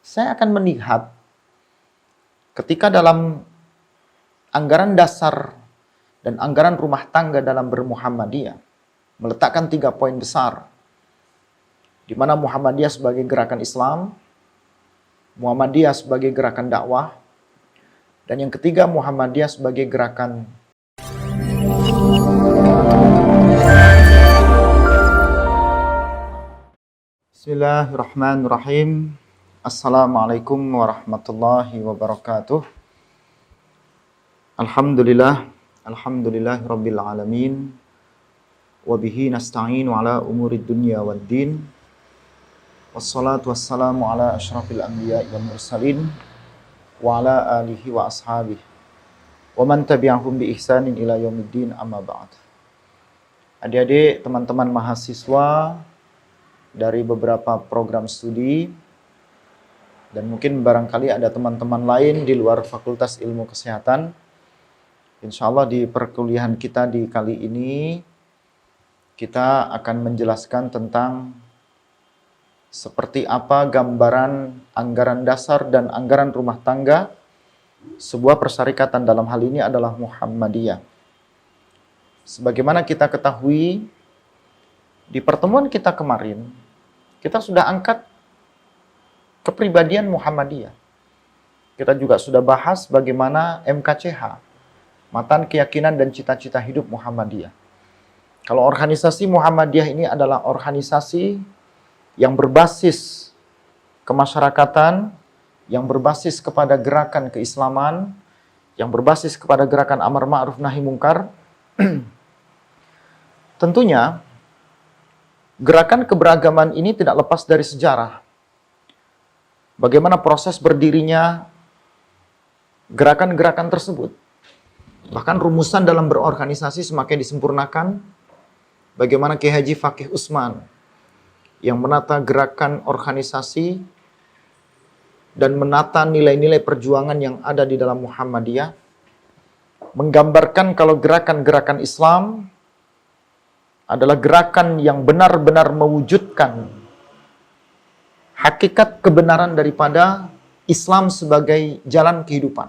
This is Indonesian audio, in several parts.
saya akan melihat ketika dalam anggaran dasar dan anggaran rumah tangga dalam bermuhammadiyah meletakkan 3 poin besar, di mana Muhammadiyah sebagai gerakan Islam, Muhammadiyah sebagai gerakan dakwah, dan yang ketiga Muhammadiyah sebagai gerakan Bismillahirrahmanirrahim. Assalamualaikum warahmatullahi wabarakatuh. Alhamdulillahi rabbil alamin. Wabihi nasta'inu ala umurid dunya waddin. Wassalatu wassalamu ala asyrafil anbiya wal mursalin wa ala alihi wa ashabihi wa man tabi'ahum bi ihsanin ila yaumiddin, amma ba'd. Adik-adik, teman-teman mahasiswa dari beberapa program studi, dan mungkin barangkali ada teman-teman lain di luar Fakultas Ilmu Kesehatan. Insya Allah di perkuliahan kita di kali ini kita akan menjelaskan tentang seperti apa gambaran anggaran dasar dan anggaran rumah tangga sebuah persyarikatan, dalam hal ini adalah Muhammadiyah. Sebagaimana kita ketahui, di pertemuan kita kemarin, kita sudah angkat kepribadian Muhammadiyah. Kita juga sudah bahas bagaimana MKCH, Matan Keyakinan dan Cita-Cita Hidup Muhammadiyah. Kalau organisasi Muhammadiyah ini adalah organisasi yang berbasis kemasyarakatan, yang berbasis kepada gerakan keislaman, yang berbasis kepada gerakan amar ma'ruf nahi mungkar. Tentunya gerakan keberagaman ini tidak lepas dari sejarah. Bagaimana proses berdirinya gerakan-gerakan tersebut. Bahkan rumusan dalam berorganisasi semakin disempurnakan. Bagaimana Kiai Haji Fakih Usman yang menata gerakan organisasi dan menata nilai-nilai perjuangan yang ada di dalam Muhammadiyah, menggambarkan kalau gerakan-gerakan Islam adalah gerakan yang benar-benar mewujudkan hakikat kebenaran daripada Islam sebagai jalan kehidupan.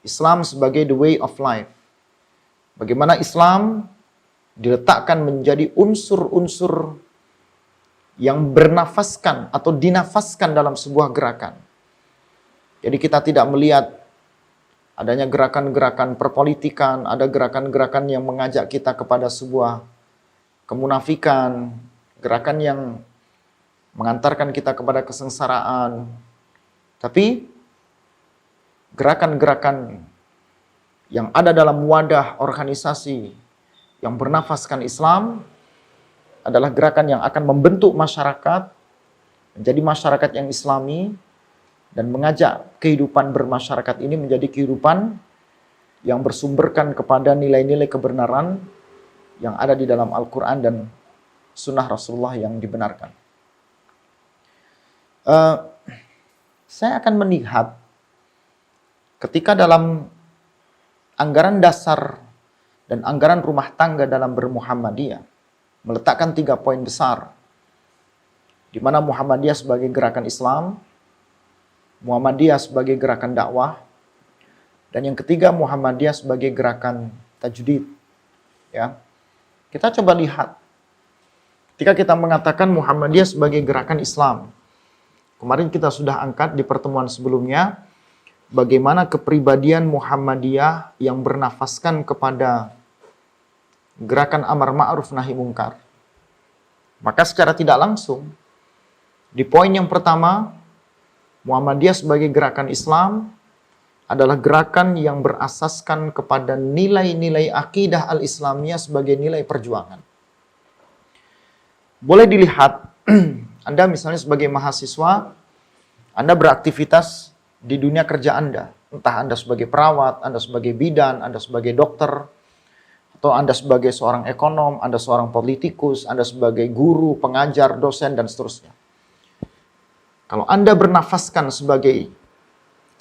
Islam sebagai the way of life. Bagaimana Islam diletakkan menjadi unsur-unsur yang bernafaskan atau dinafaskan dalam sebuah gerakan. Jadi kita tidak melihat adanya gerakan-gerakan perpolitikan, ada gerakan-gerakan yang mengajak kita kepada sebuah kemunafikan, gerakan yang mengantarkan kita kepada kesengsaraan. Tapi gerakan-gerakan yang ada dalam wadah organisasi yang bernafaskan Islam adalah gerakan yang akan membentuk masyarakat menjadi masyarakat yang Islami dan mengajak kehidupan bermasyarakat ini menjadi kehidupan yang bersumberkan kepada nilai-nilai kebenaran yang ada di dalam Al-Quran dan Sunnah Rasulullah yang dibenarkan. Saya akan melihat ketika dalam anggaran dasar dan anggaran rumah tangga dalam bermuhammadiyah meletakkan 3 poin besar, di mana Muhammadiyah sebagai gerakan Islam, Muhammadiyah sebagai gerakan dakwah, dan yang ketiga Muhammadiyah sebagai gerakan tajdid. Ya, kita coba lihat ketika kita mengatakan Muhammadiyah sebagai gerakan Islam. Kemarin kita sudah angkat di pertemuan sebelumnya bagaimana kepribadian Muhammadiyah yang bernafaskan kepada gerakan amar ma'ruf nahi mungkar. Maka secara tidak langsung di poin yang pertama, Muhammadiyah sebagai gerakan Islam adalah gerakan yang berasaskan kepada nilai-nilai akidah al-Islamiyah sebagai nilai perjuangan. Boleh dilihat, Anda misalnya sebagai mahasiswa, Anda beraktivitas di dunia kerja Anda. Entah Anda sebagai perawat, Anda sebagai bidan, Anda sebagai dokter, atau Anda sebagai seorang ekonom, Anda seorang politikus, Anda sebagai guru, pengajar, dosen, dan seterusnya. Kalau Anda bernafaskan sebagai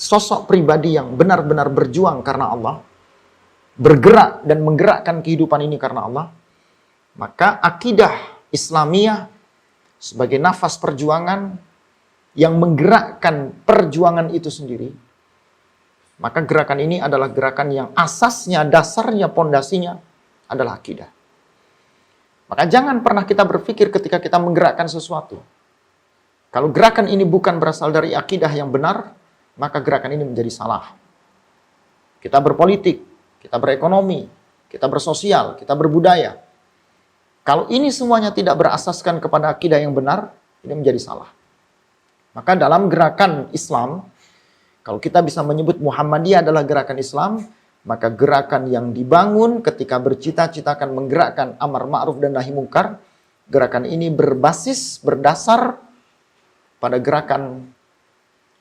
sosok pribadi yang benar-benar berjuang karena Allah, bergerak dan menggerakkan kehidupan ini karena Allah, maka akidah Islamiyah sebagai nafas perjuangan yang menggerakkan perjuangan itu sendiri, maka gerakan ini adalah gerakan yang asasnya, dasarnya, pondasinya adalah akidah. Maka jangan pernah kita berpikir ketika kita menggerakkan sesuatu, kalau gerakan ini bukan berasal dari akidah yang benar, maka gerakan ini menjadi salah. Kita berpolitik, kita berekonomi, kita bersosial, kita berbudaya. Kalau ini semuanya tidak berasaskan kepada akidah yang benar, ini menjadi salah. Maka dalam gerakan Islam, kalau kita bisa menyebut Muhammadiyah adalah gerakan Islam, maka gerakan yang dibangun ketika bercita-cita akan menggerakkan amar ma'ruf dan nahi mungkar, gerakan ini berdasar pada gerakan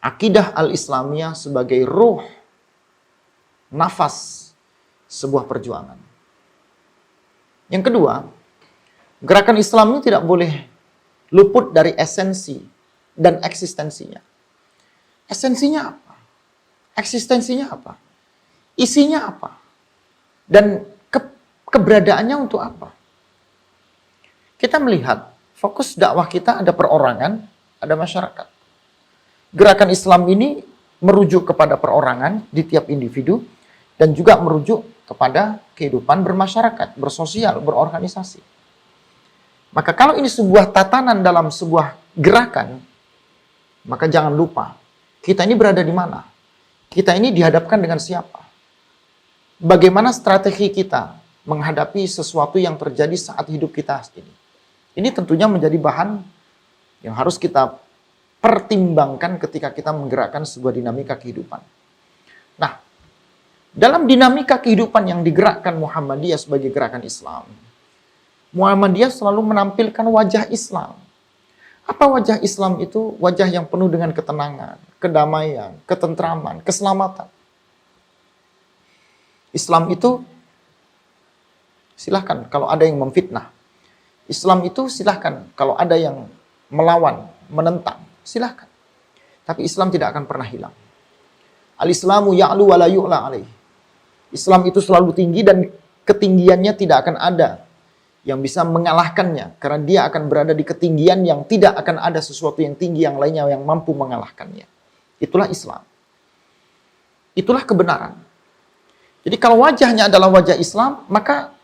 akidah al-Islamiyah sebagai ruh, nafas sebuah perjuangan. Yang kedua, gerakan Islam ini tidak boleh luput dari esensi dan eksistensinya. Esensinya apa? Eksistensinya apa? Isinya apa? Dan keberadaannya untuk apa? Kita melihat fokus dakwah kita ada perorangan, ada masyarakat. Gerakan Islam ini merujuk kepada perorangan di tiap individu dan juga merujuk kepada kehidupan bermasyarakat, bersosial, berorganisasi. Maka kalau ini sebuah tatanan dalam sebuah gerakan, maka jangan lupa, kita ini berada di mana? Kita ini dihadapkan dengan siapa? Bagaimana strategi kita menghadapi sesuatu yang terjadi saat hidup kita ini? Ini tentunya menjadi bahan yang harus kita pertimbangkan ketika kita menggerakkan sebuah dinamika kehidupan. Nah, dalam dinamika kehidupan yang digerakkan Muhammadiyah sebagai gerakan Islam, Muhammadiyah selalu menampilkan wajah Islam. Apa wajah Islam itu? Wajah yang penuh dengan ketenangan, kedamaian, ketentraman, keselamatan. Islam itu, silahkan kalau ada yang memfitnah. Islam itu silahkan kalau ada yang melawan, menentang, silahkan. Tapi Islam tidak akan pernah hilang. Al-Islamu ya'lu wa la yu'la alaih. Islam itu selalu tinggi dan ketinggiannya tidak akan ada yang bisa mengalahkannya. Karena dia akan berada di ketinggian yang tidak akan ada sesuatu yang tinggi yang lainnya yang mampu mengalahkannya. Itulah Islam. Itulah kebenaran. Jadi kalau wajahnya adalah wajah Islam, maka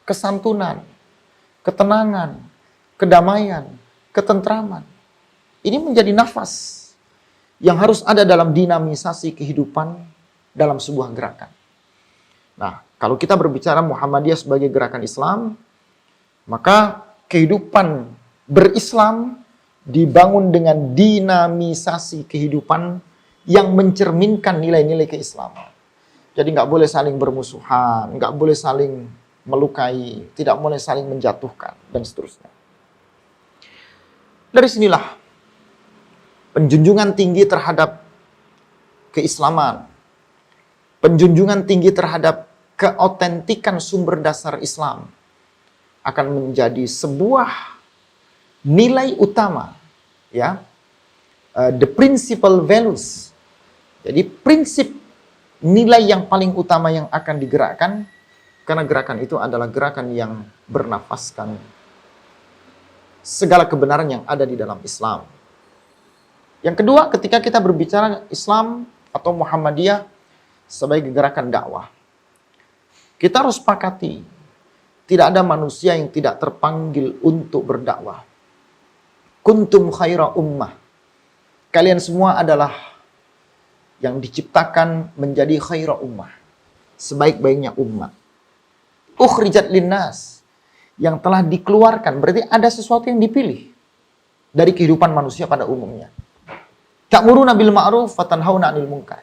kesantunan, ketenangan, kedamaian, ketentraman, ini menjadi nafas yang harus ada dalam dinamisasi kehidupan dalam sebuah gerakan. Nah, kalau kita berbicara Muhammadiyah sebagai gerakan Islam, maka kehidupan berislam dibangun dengan dinamisasi kehidupan yang mencerminkan nilai-nilai keislaman. Jadi nggak boleh saling bermusuhan, nggak boleh saling melukai, tidak boleh saling menjatuhkan, dan seterusnya. Dari sinilah penjunjungan tinggi terhadap keislaman, penjunjungan tinggi terhadap keotentikan sumber dasar Islam akan menjadi sebuah nilai utama, ya, the principal values. Jadi prinsip nilai yang paling utama yang akan digerakkan, karena gerakan itu adalah gerakan yang bernafaskan segala kebenaran yang ada di dalam Islam. Yang kedua, ketika kita berbicara Islam atau Muhammadiyah sebagai gerakan dakwah, kita harus sepakati, tidak ada manusia yang tidak terpanggil untuk berdakwah. Kuntum khaira ummah. Kalian semua adalah yang diciptakan menjadi khaira ummah, sebaik-baiknya umat. Ukhrijat linnas, yang telah dikeluarkan, berarti ada sesuatu yang dipilih dari kehidupan manusia pada umumnya. Ta'muruna bil ma'ruf wa tanhauna 'anil munkar,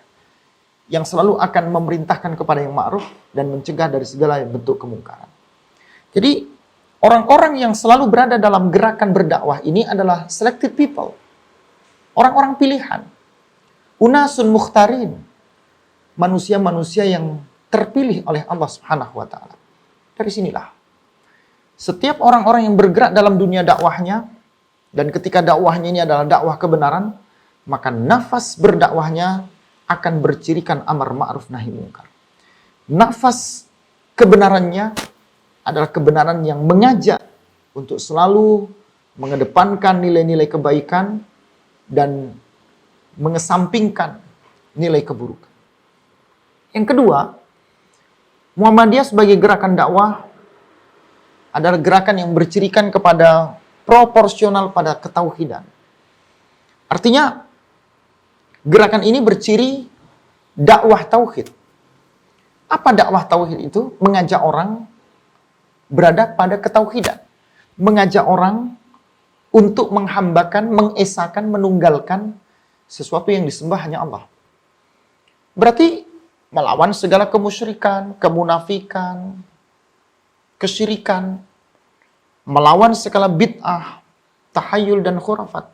yang selalu akan memerintahkan kepada yang ma'ruf dan mencegah dari segala bentuk kemungkaran. Jadi orang-orang yang selalu berada dalam gerakan berdakwah ini adalah selected people, orang-orang pilihan. Unasun mukhtarin, manusia-manusia yang terpilih oleh Allah Subhanahu wa taala. Dari sinilah setiap orang-orang yang bergerak dalam dunia dakwahnya, dan ketika dakwahnya ini adalah dakwah kebenaran, maka nafas berdakwahnya akan bercirikan amar ma'ruf nahi mungkar. Nafas kebenarannya adalah kebenaran yang mengajak untuk selalu mengedepankan nilai-nilai kebaikan dan mengesampingkan nilai keburukan. Yang kedua, Muhammadiyah sebagai gerakan dakwah adalah gerakan yang bercirikan kepada proporsional pada ketauhidan. Artinya, gerakan ini berciri dakwah tauhid. Apa dakwah tauhid itu? Mengajak orang berada pada ketauhidan. Mengajak orang untuk menghambakan, mengesahkan, menunggalkan sesuatu yang disembah hanya Allah. Berarti melawan segala kemusyrikan, kemunafikan, kesyirikan, melawan segala bid'ah, tahayul dan khurafat.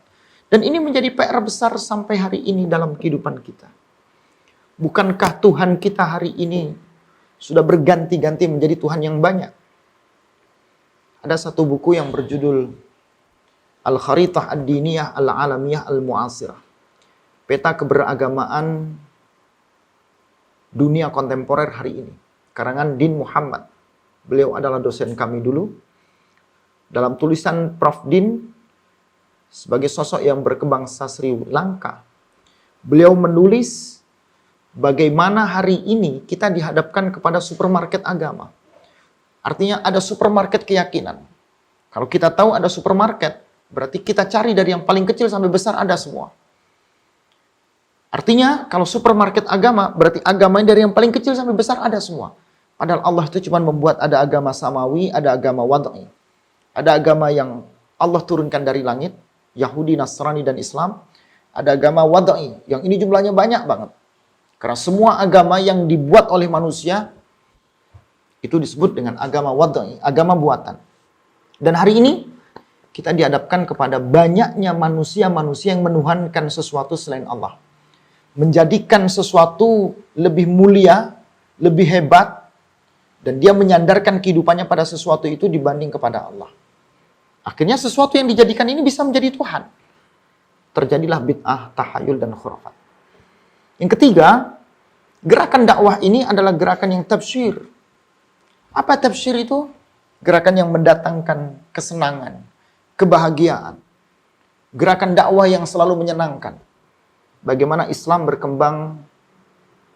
Dan ini menjadi PR besar sampai hari ini dalam kehidupan kita. Bukankah Tuhan kita hari ini sudah berganti-ganti menjadi Tuhan yang banyak? Ada satu buku yang berjudul Al-Kharitah Ad-Diniyah Al-Alamiyah Al-Mu'asirah. Peta keberagamaan dunia kontemporer hari ini. Karangan Din Muhammad. Beliau adalah dosen kami dulu. Dalam tulisan Prof. Din, sebagai sosok yang berkebangsaan Sri Lanka, beliau menulis bagaimana hari ini kita dihadapkan kepada supermarket agama. Artinya ada supermarket keyakinan. Kalau kita tahu ada supermarket, berarti kita cari dari yang paling kecil sampai besar ada semua. Artinya kalau supermarket agama, berarti agamanya dari yang paling kecil sampai besar ada semua. Padahal Allah itu cuma membuat ada agama samawi, ada agama wad'i. Ada agama yang Allah turunkan dari langit, Yahudi, Nasrani, dan Islam. Ada agama wad'i, yang ini jumlahnya banyak banget. Karena semua agama yang dibuat oleh manusia, itu disebut dengan agama wad'i, agama buatan. Dan hari ini, kita dihadapkan kepada banyaknya manusia-manusia yang menuhankan sesuatu selain Allah. Menjadikan sesuatu lebih mulia, lebih hebat, dan dia menyandarkan kehidupannya pada sesuatu itu dibanding kepada Allah. Akhirnya sesuatu yang dijadikan ini bisa menjadi Tuhan. Terjadilah bid'ah, tahayul, dan khurafat. Yang ketiga, gerakan dakwah ini adalah gerakan yang tabsyir. Apa tabsyir itu? Gerakan yang mendatangkan kesenangan, kebahagiaan. Gerakan dakwah yang selalu menyenangkan. Bagaimana Islam berkembang,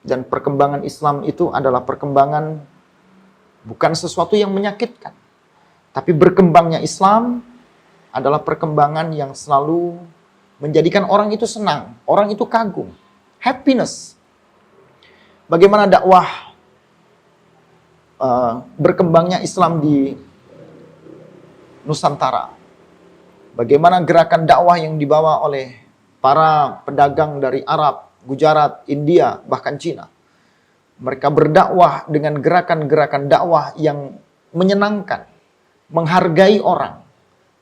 dan perkembangan Islam itu adalah perkembangan bukan sesuatu yang menyakitkan. Tapi berkembangnya Islam adalah perkembangan yang selalu menjadikan orang itu senang, orang itu kagum, happiness. Bagaimana dakwah berkembangnya Islam di Nusantara. Bagaimana gerakan dakwah yang dibawa oleh para pedagang dari Arab, Gujarat, India, bahkan Cina. Mereka berdakwah dengan gerakan-gerakan dakwah yang menyenangkan, menghargai orang,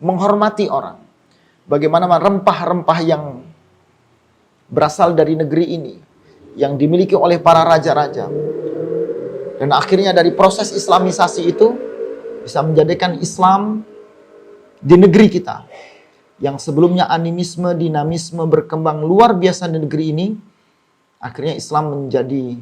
menghormati orang. Bagaimana rempah-rempah yang berasal dari negeri ini, yang dimiliki oleh para raja-raja. Dan akhirnya dari proses islamisasi itu, bisa menjadikan Islam di negeri kita. Yang sebelumnya animisme, dinamisme berkembang luar biasa di negeri ini, akhirnya Islam menjadi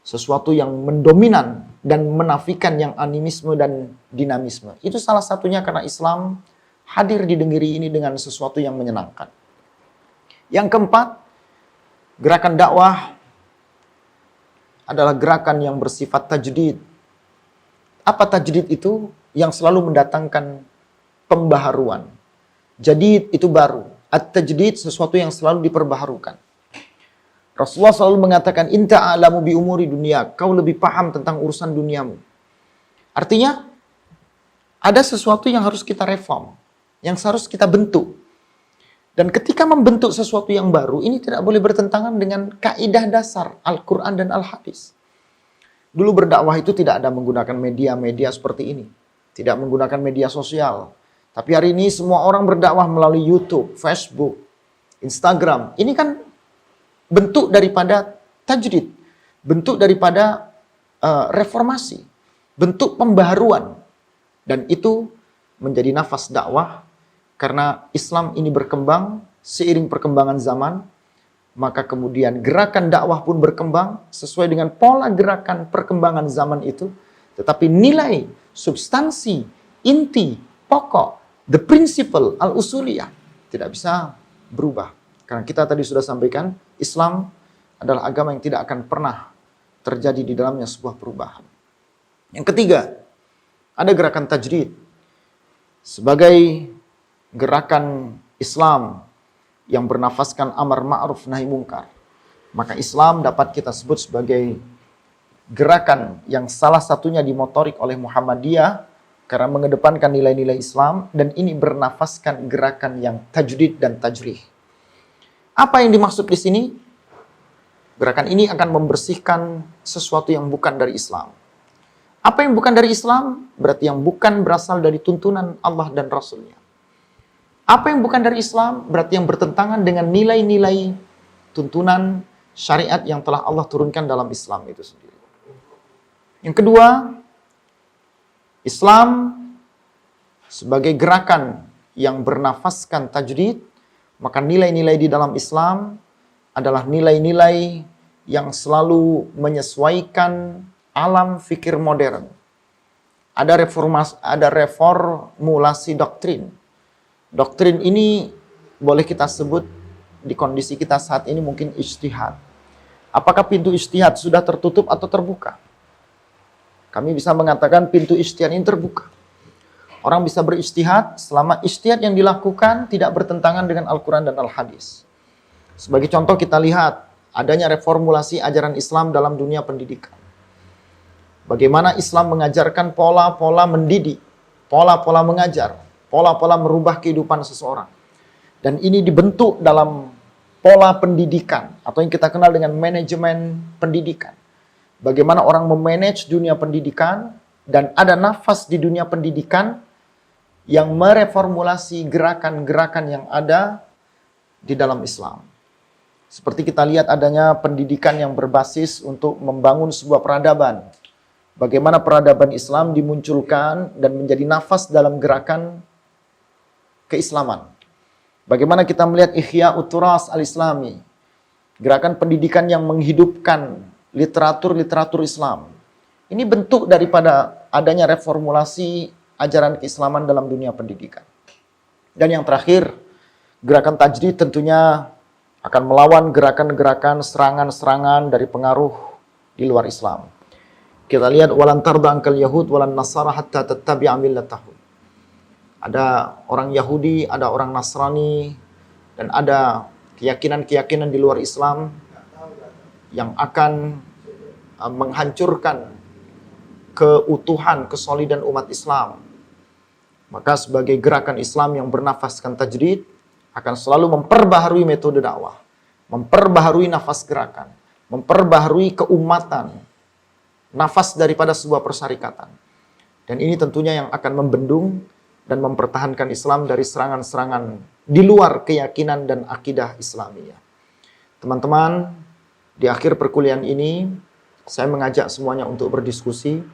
sesuatu yang mendominan dan menafikan yang animisme dan dinamisme. Itu salah satunya karena Islam hadir di negeri ini dengan sesuatu yang menyenangkan. Yang keempat, gerakan dakwah adalah gerakan yang bersifat tajdid. Apa tajdid itu? Yang selalu mendatangkan pembaharuan. Jadid itu baru. At-tajdid sesuatu yang selalu diperbaharukan. Rasulullah selalu mengatakan, in ta'alamu bi umuri dunia, kau lebih paham tentang urusan duniamu. Artinya, ada sesuatu yang harus kita reform, yang harus kita bentuk. Dan ketika membentuk sesuatu yang baru, ini tidak boleh bertentangan dengan kaidah dasar Al-Quran dan Al-Hadis. Dulu berdakwah itu tidak ada menggunakan media-media seperti ini. Tidak menggunakan media sosial. Tapi hari ini semua orang berdakwah melalui YouTube, Facebook, Instagram. Ini kan bentuk daripada tajdid. Bentuk daripada reformasi. Bentuk pembaharuan. Dan itu menjadi nafas dakwah. Karena Islam ini berkembang seiring perkembangan zaman, maka kemudian gerakan dakwah pun berkembang sesuai dengan pola gerakan perkembangan zaman itu. Tetapi nilai, substansi, inti, pokok, the principle, al-usuliyah tidak bisa berubah. Karena kita tadi sudah sampaikan, Islam adalah agama yang tidak akan pernah terjadi di dalamnya sebuah perubahan. Yang ketiga, ada gerakan tajdid. Sebagai gerakan Islam yang bernafaskan amar ma'ruf nahi mungkar, maka Islam dapat kita sebut sebagai gerakan yang salah satunya dimotorik oleh Muhammadiyah karena mengedepankan nilai-nilai Islam, dan ini bernafaskan gerakan yang tajdid dan tajrih. Apa yang dimaksud di sini? Gerakan ini akan membersihkan sesuatu yang bukan dari Islam. Apa yang bukan dari Islam? Berarti yang bukan berasal dari tuntunan Allah dan Rasulnya. Apa yang bukan dari Islam? Berarti yang bertentangan dengan nilai-nilai tuntunan syariat yang telah Allah turunkan dalam Islam itu sendiri. Yang kedua, Islam sebagai gerakan yang bernafaskan tajdid, maka nilai-nilai di dalam Islam adalah nilai-nilai yang selalu menyesuaikan alam fikir modern. Ada reformulasi doktrin. Doktrin ini boleh kita sebut di kondisi kita saat ini mungkin ijtihad. Apakah pintu ijtihad sudah tertutup atau terbuka? Kami bisa mengatakan pintu ijtihad ini terbuka. Orang bisa berijtihad selama ijtihad yang dilakukan tidak bertentangan dengan Al-Quran dan Al-Hadis. Sebagai contoh kita lihat adanya reformulasi ajaran Islam dalam dunia pendidikan. Bagaimana Islam mengajarkan pola-pola mendidik, pola-pola mengajar, pola-pola merubah kehidupan seseorang. Dan ini dibentuk dalam pola pendidikan atau yang kita kenal dengan manajemen pendidikan. Bagaimana orang memanage dunia pendidikan, dan ada nafas di dunia pendidikan yang mereformulasi gerakan-gerakan yang ada di dalam Islam. Seperti kita lihat adanya pendidikan yang berbasis untuk membangun sebuah peradaban. Bagaimana peradaban Islam dimunculkan dan menjadi nafas dalam gerakan keislaman. Bagaimana kita melihat Ihya Uturas al-Islami, gerakan pendidikan yang menghidupkan literatur-literatur Islam. Ini bentuk daripada adanya reformulasi ajaran keislaman dalam dunia pendidikan. Dan yang terakhir, gerakan tajdid tentunya akan melawan gerakan-gerakan serangan-serangan dari pengaruh di luar Islam. Kita lihat walan tarda angkal yahud walan nasara hatta tattabi'a millatahum. Ada orang Yahudi, ada orang Nasrani, dan ada keyakinan-keyakinan di luar Islam yang akan menghancurkan keutuhan, kesolidan umat Islam. Maka sebagai gerakan Islam yang bernafaskan tajdid akan selalu memperbaharui metode dakwah, memperbaharui nafas gerakan, memperbaharui keumatan, nafas daripada sebuah persyarikatan. Dan ini tentunya yang akan membendung dan mempertahankan Islam dari serangan-serangan di luar keyakinan dan akidah Islamiyah. Teman-teman, di akhir perkuliahan ini, saya mengajak semuanya untuk berdiskusi.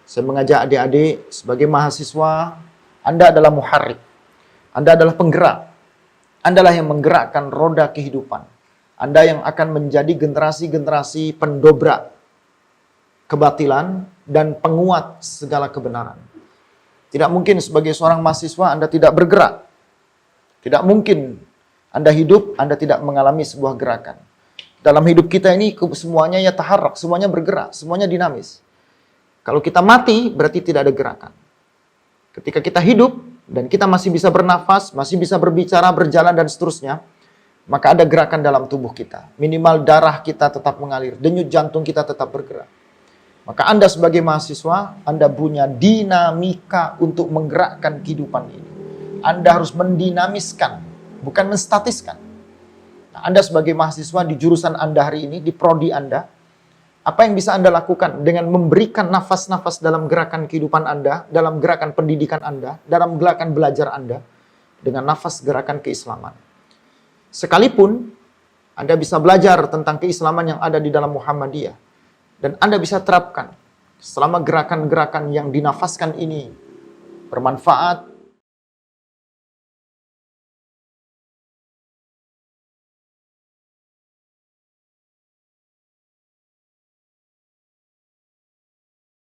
Saya mengajak adik-adik sebagai mahasiswa, Anda adalah muharrik, Anda adalah penggerak, Anda lah yang menggerakkan roda kehidupan. Anda yang akan menjadi generasi-generasi pendobrak kebatilan dan penguat segala kebenaran. Tidak mungkin sebagai seorang mahasiswa Anda tidak bergerak. Tidak mungkin Anda hidup, Anda tidak mengalami sebuah gerakan. Dalam hidup kita ini semuanya ya taharrak, semuanya bergerak, semuanya dinamis. Kalau kita mati berarti tidak ada gerakan. Ketika kita hidup dan kita masih bisa bernafas, masih bisa berbicara, berjalan dan seterusnya, maka ada gerakan dalam tubuh kita. Minimal darah kita tetap mengalir, denyut jantung kita tetap bergerak. Maka Anda sebagai mahasiswa, Anda punya dinamika untuk menggerakkan kehidupan ini. Anda harus mendinamiskan, bukan menstatiskan. Nah, Anda sebagai mahasiswa di jurusan Anda hari ini, di prodi Anda, apa yang bisa Anda lakukan dengan memberikan nafas-nafas dalam gerakan kehidupan Anda, dalam gerakan pendidikan Anda, dalam gerakan belajar Anda, dengan nafas gerakan keislaman. Sekalipun Anda bisa belajar tentang keislaman yang ada di dalam Muhammadiyah, dan Anda bisa terapkan selama gerakan-gerakan yang dinafaskan ini bermanfaat,